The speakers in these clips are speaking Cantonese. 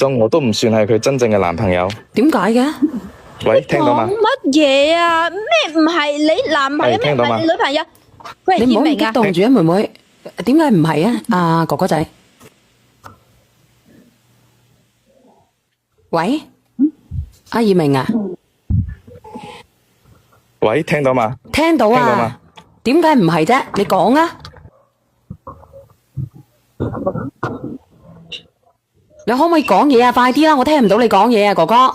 咁我都唔算係佢真正嘅男朋友。點解嘅？喂，聽到嘛？講乜嘢啊？咩唔係你男朋友？咩唔係你女朋友？喂，你唔好咁葉明啊！激動住啊，妹妹。點解唔係啊？阿哥哥仔，喂，阿葉明啊，喂，聽到嘛？聽到聽到啊嘛？點解唔係啫？你講啊！你可唔可以講嘢啊？快啲啦，我聽唔到你講嘢啊，哥哥。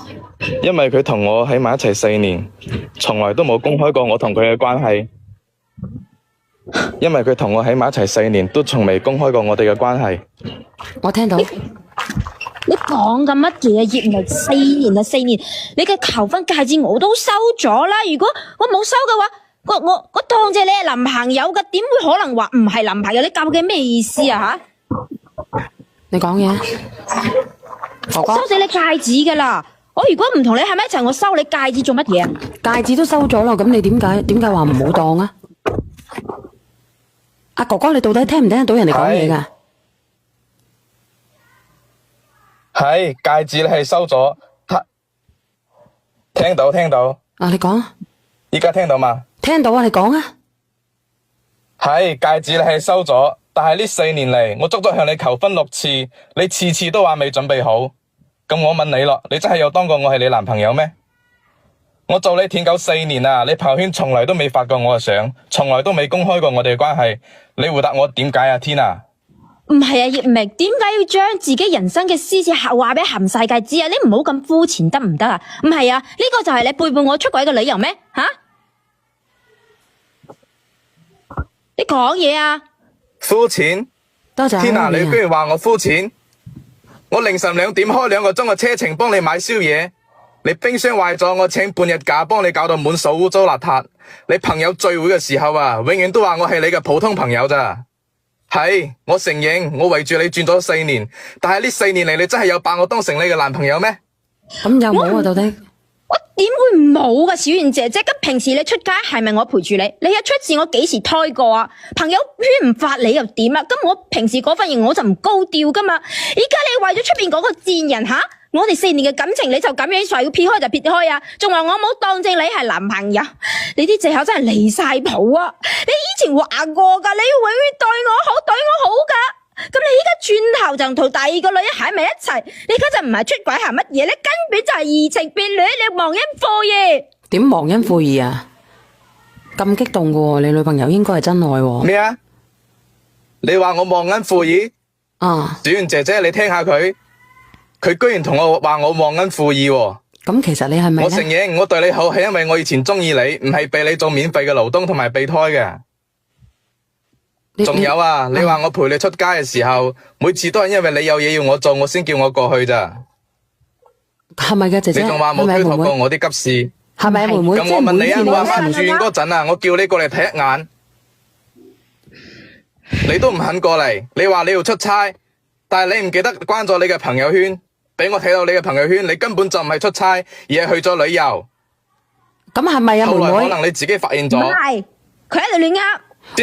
因為佢同我喺埋一齊4年，從來都冇公開過我同佢嘅關係。因為佢同我喺埋一齊4年，都從未公開過我哋嘅關係。我聽到。你講緊乜嘢啊？葉明4年啊，4年，你嘅求婚戒指我都收咗啦。如果我冇收嘅話，我當借你係男朋友噶，點會可能話唔係男朋友？你究竟咩意思啊？吓，你講嘢啊，哥哥。收咗你戒指噶啦。我如果唔同你喺埋一齊，我收你戒指做乜嘢啊？戒指都收咗咯，咁你點解話唔好當啊？阿哥哥，你到底聽唔聽得到人哋講嘢噶？係戒指你係收咗，聽到。啊，你講。依家聽到嘛？聽到啊，你講啊。係戒指你係收咗，但係呢4年嚟，我足足向你求婚6次，你次次都話未準備好。咁我問你咯，你真係有當過我係你男朋友咩？我做你舔狗4年啊，你朋友圈從來都未發過我嘅相，從來都未公開過我哋嘅關係。你回答我點解啊，天啊？唔係啊，葉明，點解要將自己人生嘅私事話俾冚世界知啊？你唔好咁膚淺得唔得啊？唔係啊，呢個就係你背叛我出軌嘅理由咩？吓？你講嘢啊！膚淺？多謝。天啊，你居然話我膚淺？我凌晨2點開2個鐘嘅車程幫你買宵夜，你冰箱壞咗，我請半日假幫你搞到滿手污糟邋遢。你朋友聚會嘅時候啊，永遠都話我係你嘅普通朋友咋。係，我承認我圍住你轉咗4年，但係呢4年嚟，你真係有把我當成你嘅男朋友咩？咁有冇啊？到底？我點會冇噶，小圓姐姐？咁平時你出街係咪我陪住你？你一出事我幾時胎過啊？朋友圈唔發你又點啊？咁我平時嗰份嘢我就唔高調噶嘛。而家你為咗出邊嗰個賤人吓，我哋4年嘅感情你就咁樣話要撇開就撇開啊？仲話我冇當正你係男朋友，你啲借口真係離晒譜啊！你以前話過噶，你要永遠對我好，對我好噶。咁你依家轉頭就同第二個女人喺埋一齊，你而家就唔係出軌係乜嘢咧？根本就係移情別戀，你忘恩負義。點忘恩負義啊？咁激動嘅喎，你女朋友應該係真愛喎。咩啊？你話我忘恩負義？啊，小圓姐姐，你聽下佢居然同我話我忘恩負義喎。咁其實你係咪我承認我對你好係因為我以前中意你，唔係俾你做免費嘅勞動同埋備胎嘅。仲有啊，你話我陪你出街嘅時候，每次都係因為你有嘢要我做，我先叫我過去咋。係咪嘅姐姐？你仲話冇推託過我啲急事，係咪妹妹？咁我問你啊，我阿媽住院嗰陣啊，係我叫你過嚟睇一眼，你都唔肯過嚟。你話你要出差，但係你唔記得關咗你嘅朋友圈，俾我睇到你嘅朋友圈，你根本就唔係出差，而係去咗旅遊。咁係咪啊，妹後來可妹？能你自己發現咗，唔係，佢喺度亂噏。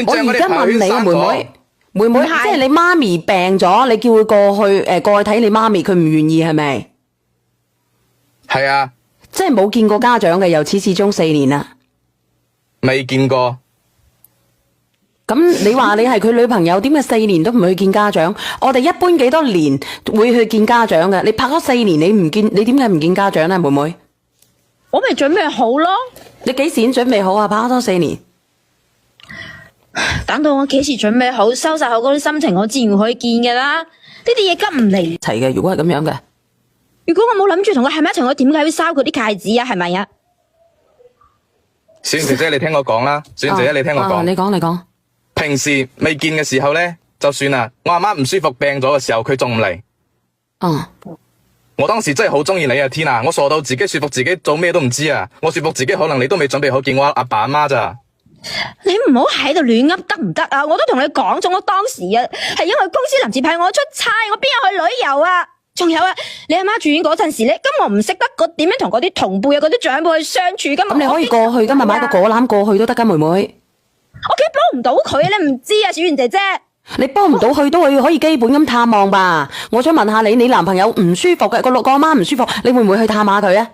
我而家問你啊，妹妹，妹妹，即係你媽咪病咗，你叫佢過去睇你媽咪，佢唔願意係咪？係啊，即係冇見過家長嘅，由始至終4年啦。未見過。咁你話你係佢女朋友，點解4年都唔去見家長？我哋一般幾多年會去見家長嘅？你拍咗4年，你唔見，你點解唔見家長咧，妹妹？我咪準備好咯。你幾時先準備好啊？拍咗4年。等到我幾時準備好，收拾好嗰啲心情，我自然會去見嘅啦。呢啲嘢急唔嚟齊嘅，如果係咁樣嘅。如果我冇諗住同佢喺埋一齊，我點解要收佢啲戒指啊？係咪啊？小圓姐姐，你聽我講啦。小圓姐姐，你聽我講。你講，你講。平時未見嘅時候呢，就算啦。我阿媽唔舒服病咗嘅時候，佢仲唔嚟。我當時真係好中意你啊，天啊！我傻到自己說服自己做咩都唔知啊。我說服自己，可能你都未準備好見我阿爸阿媽咋。你唔好喺度亂噏得唔得啊？我都同你講咗，我當時啊係因為公司臨時派我出差，我邊有去旅遊啊？仲有啊，你阿媽住院嗰陣時咧，咁我唔識得點樣同嗰啲同輩啊、嗰啲長輩去相處噶嘛？咁你可以過去噶嘛，買個果籃過去都得噶，妹妹。我屋企幫唔到佢，你唔知啊，小圓姐姐。你幫唔到佢都可以基本咁探望吧。我想問下你，你男朋友唔舒服嘅，個阿媽唔舒服，你會唔會去探下佢啊？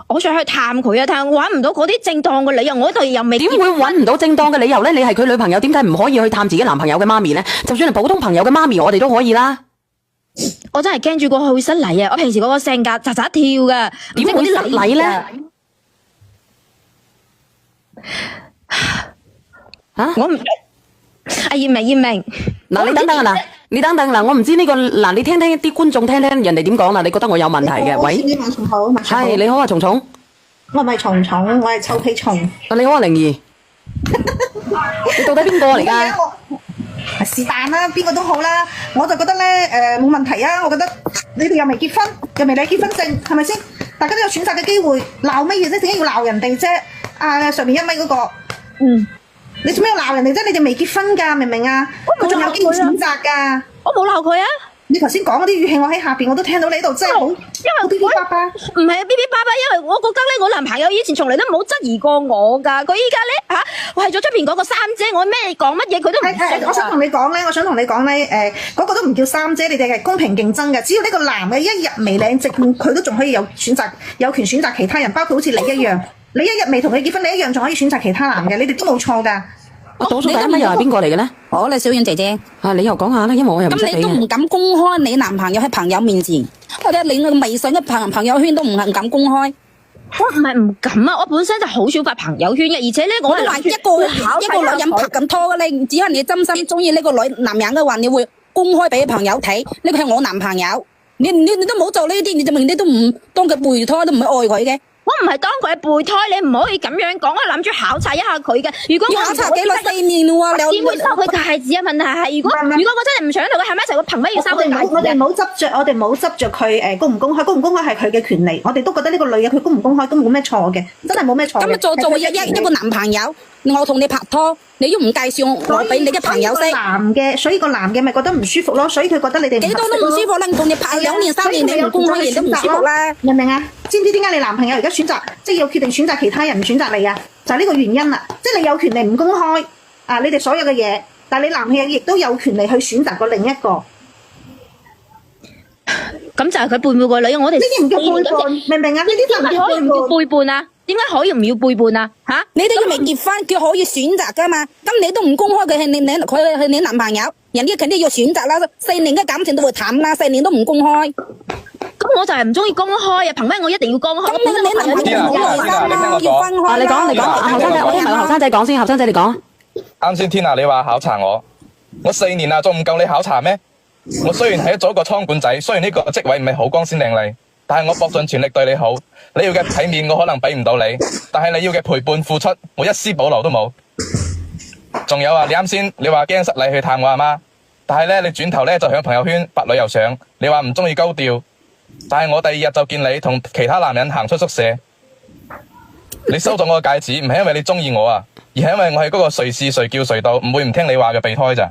我想去探佢啊，但係我揾唔到嗰啲正當嘅理由，我度又未點會揾唔到正當嘅理由呢？你係佢女朋友，點解唔可以去探自己男朋友嘅媽咪呢？就算係普通朋友嘅媽咪，我哋都可以啦。我真係驚住過去會失禮啊！我平時嗰個性格扎扎跳噶，點會失禮呢？啊！我唔阿葉明，嗱，你等等啊，嗱，你等等嗱，我唔知呢個嗱，你聽聽啲觀眾聽聽人哋點講啦，你覺得我有問題嘅？喂，你好，松好，係你好啊，蟲蟲，我唔係蟲蟲，我係臭屁蟲。你好啊，靈兒，你到底邊個嚟㗎？是但啦，邊個都好啦，我就覺得咧冇問題啊！我覺得你哋又未結婚，又未領結婚證，係咪先？大家都有選擇嘅機會，鬧乜嘢啫？點解要鬧人哋啫？上面1米嗰個，你做咩要鬧人哋啫？你哋未結婚㗎，明唔明啊？我仲有機會選擇㗎。我冇鬧佢啊！你頭先講嗰啲語氣，我喺下邊我都聽到你喺度，真係好，因為嗶嗶巴巴。唔係啊，嗶嗶巴巴，因為我覺得咧，我男朋友以前從嚟都冇質疑過我噶，佢依家咧為咗出邊嗰個三姐，我咩講乜嘢佢都唔識。我想同你講咧，嗰個都唔叫三姐，你哋係公平競爭嘅。只要呢個男嘅一日未領證，佢都仲可以有權選擇其他人，包括好似你一樣，你一日未同佢結婚，你一樣仲可以選擇其他男嘅，你哋都冇錯噶。倒數第一位又係邊個嚟嘅咧？好啦，小婉姐姐，你又講下啦，因為我又唔識咁你都唔敢公開你男朋友喺朋友面前，或者你個微信嘅朋友圈都唔敢公開。我唔係唔敢啊，我本身就好少發朋友圈嘅，而且咧我話一個女人拍咁拖嘅你，只係你真心中意呢個男人嘅話，你會公開俾朋友睇，呢個係我男朋友。你都冇做呢啲，你證明你都唔當佢備胎，都唔愛佢嘅。我唔係當佢係備胎，你唔可以咁樣講。我諗住考察一下佢嘅。如果我考察幾耐4年喎，點會收佢戒指啊？問題係如果我真係唔想同佢喺埋一齊，我憑乜要收佢戒指？我哋冇執着佢公唔公開係佢嘅權利。我哋都覺得呢個女人佢公唔公開都冇咩錯嘅，真係冇咩錯嘅。咁做一個男朋友，我同你拍拖，你都唔介紹我俾你嘅朋友識。所以個男嘅咪覺得唔舒服咯，所以佢覺得你哋幾多都唔舒服啦。同你拍2年3年，你唔公開，你都唔舒服啦。明唔明啊？知唔知點解你男朋友而家選擇即係要決定選擇其他人唔選擇你啊？就係呢個原因啦。即係你有權利唔公開你哋所有嘅嘢，但係你男朋友亦都有權利去選擇個另一個。咁就係佢背叛個女，我哋呢啲唔叫背叛，明唔明啊？呢啲就唔叫可以唔要背叛啊？點解可以唔要背叛啊？吓，你哋都未結婚，佢可以選擇噶嘛？咁你都唔公開佢係佢係你男朋友，人哋肯定要選擇啦。4年嘅感情都會淡啦，4年都唔公開。咁我就係唔中意公開啊！憑咩我一定要公開？咁你男朋友好耐心啦，要分開。你講，後生仔，我聽埋後生仔講先，後生仔你講。啱先天啊，你話考察我4年啦，仲唔夠你考察咩？我雖然係做一個倉管仔，雖然呢個職位唔係好光鮮亮麗，但係我搏盡全力對你好。你要嘅體面我可能俾唔到你，但係你要嘅陪伴付出，我一絲保留都冇。仲有啊，你啱先你話驚失禮去探我阿媽，但係咧你轉頭咧就響朋友圈發旅遊相，你話唔中意高調，但係我第2日就見你同其他男人行出宿舍。你收咗我嘅戒指，唔係因為你中意我啊，而係因為我係嗰個誰是誰叫誰到，唔會唔聽你話嘅備胎咋。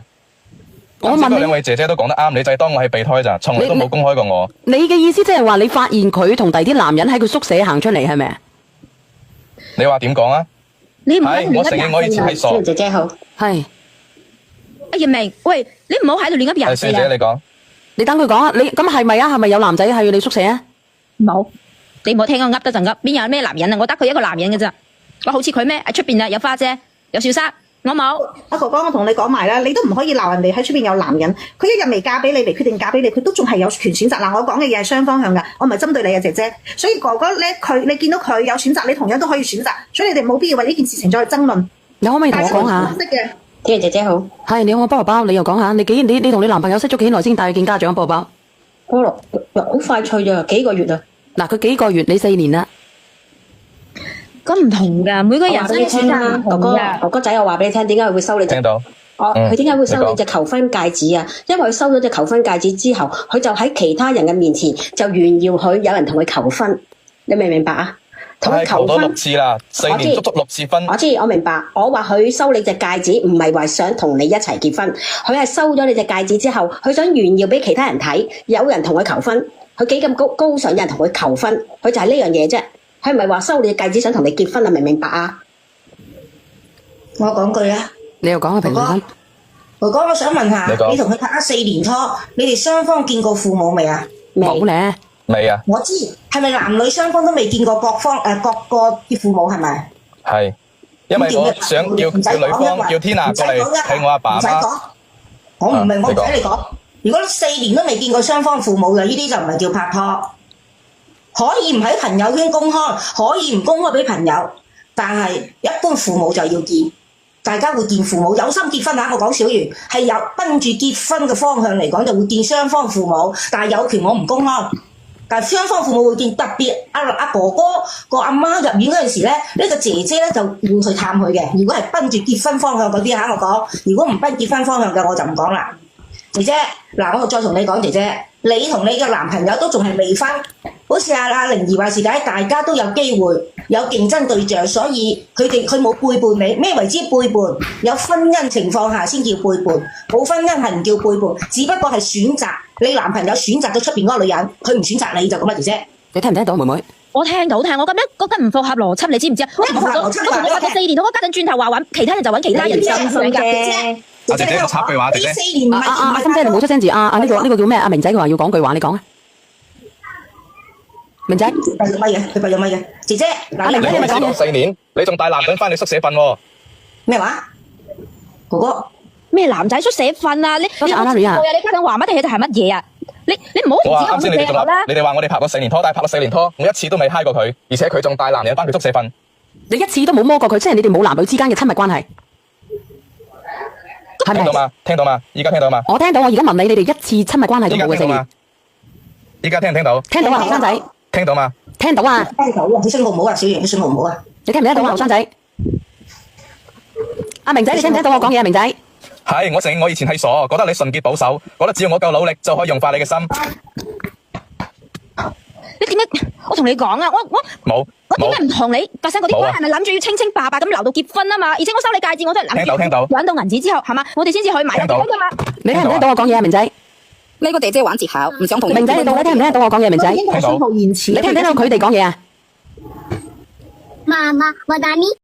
我問你，2位姐姐都講得啱，你就係當我係備胎咋，從來都冇公開過我。你嘅意思即係話你發現佢同第啲男人喺佢宿舍行出嚟係咪啊？你話點講啊？你唔係我承認我以前係傻。姐姐好，係。阿葉明，喂，你唔好喺度亂噏人。小姐你講，你等佢講啊！你咁係咪啊？係咪有男仔喺你宿舍啊？冇，你冇聽我噏得就噏，邊有咩男人啊？我得佢一個男人嘅咋？我好似佢咩？喺出邊啊，有花姐，有小三。我冇，阿哥哥，我同你講埋啦，你都唔可以鬧人哋喺出邊有男人，佢一日未嫁俾你嚟決定嫁俾你，佢都仲係有權選擇。嗱，我講嘅嘢係雙方向噶，我唔係針對你啊，姐姐。所以哥哥咧，你見到佢有選擇，你同樣都可以選擇，所以你哋冇必要為呢件事情再去爭論。你可唔可以同我講下？識嘅，天姐姐好。係你好，我包包，你又講下，你同你男朋友識咗幾耐先帶佢見家長？包包，好快脆咋，幾個月啊？嗱，佢幾個月，你4年啦。咁唔同噶，每個人生嘅選擇唔同噶。哥哥仔，我話俾你聽，點解佢會收你？聽到。佢點解會收你隻求婚戒指啊？因為佢收咗隻求婚戒指之後，佢就喺其他人嘅面前就炫耀佢有人同佢求婚，你明唔明白啊？同佢求婚求咗6次啦，4年足足6次婚。我知，我明白。我話佢收你隻戒指，唔係話想同你一齊結婚，佢係收咗你隻戒指之後，佢想炫耀俾其他人睇，有人同佢求婚，佢幾咁高尚，有人同佢求婚，佢就係呢樣嘢啫。佢唔係話收你嘅戒指想同你結婚啊？明唔明白啊？我講句啊，你又講個評論。哥哥，我想問下，你講你同佢拍咗4年拖，你哋雙方見過父母未啊？冇咧，未啊？我知，係咪男女雙方都未見過各個嘅父母係咪？係，因為我想叫女方叫天娜過嚟睇我阿爸阿媽。唔使講，我唔明，我唔你講使你講。如果4年都未見過雙方父母嘅，呢啲就唔係叫拍拖。可以唔喺朋友圈公開，可以唔公開俾朋友，但係一般父母就要見。大家會見父母，有心結婚嚇，我講小圓係有奔住結婚嘅方向嚟講，就會見雙方父母，但係有權我唔公開。但係雙方父母會見，特別阿哥哥個阿媽入院嗰陣時咧，呢個姐姐咧就會去探佢嘅。如果係奔住結婚方向嗰啲嚇，我講；如果唔奔結婚方向嘅，我就唔講啦。姐姐，嗱，我再同你講，姐姐，你同你嘅男朋友都仲係未婚，好似阿玲兒話事解，大家都有機會有競爭對象，所以佢冇背叛你。咩為之背叛？有婚姻情況下先叫背叛，冇婚姻係唔叫背叛，只不過係選擇你男朋友選擇咗出邊嗰個女人，佢唔選擇你就咁啊，姐姐。你聽唔聽到妹妹？我聽到，我咁樣覺得唔符合邏輯，你知唔知啊？我同你拍咗4年拖，家陣轉頭話揾其他人就揾其他人，真係㗎。阿姐姐，我插句話，姐姐。呢4年唔係阿心姐你冇出聲字，呢個叫咩？阿明仔佢話要講句話，你講啊。明仔，閉咗咪嘅，佢閉咗咪嘅。姐姐，嗱，明仔你咪講嘢。 4年，你仲帶男人翻你宿舍瞓喎？咩話？哥哥。咩男仔宿舍瞓啊？你多謝阿 Larry 啊你家陣話乜嘢就係乜嘢啊？你唔好我話啱唔先，你哋仲話啦。你哋話我哋拍過4年拖，但係拍咗4年拖，我一次都未揩過佢，而且佢仲帶男人翻佢宿舍瞓。你一次都冇摸過佢，即係你哋冇男女之間嘅親密關係，係咪？聽到嘛？聽到嘛？依家聽到嘛？我聽到，我而家問你，你哋一次親密關係都依家冇嘅4年聽到嘛？？依家聽唔聽到？聽到啊，後生仔，聽到嘛？聽到啊，聽到啊，佢信號唔好啊，小圓佢信號唔好啊。你聽唔聽到啊，後生仔？阿明仔，你聽唔聽到我講嘢啊，明仔？係，我承認我以前係傻，覺得你純潔保守，覺得只要我夠努力就可以融化你嘅心。你點解？我同你講啊，冇我點解唔同你發生嗰啲冇啊關係？咪諗住要清清白白咁留到結婚啊嘛？而且我收你戒指，我都係諗聽到住揾到銀紙之後，係嘛？我哋先至可以買得結婚噶嘛？你聽唔聽到我講嘢啊，明仔？呢個姐姐玩節口，唔想同你明仔，你到底聽唔聽到我講嘢，明仔？應該係信號延遲。你聽唔聽到佢哋講嘢啊？媽媽，我打你。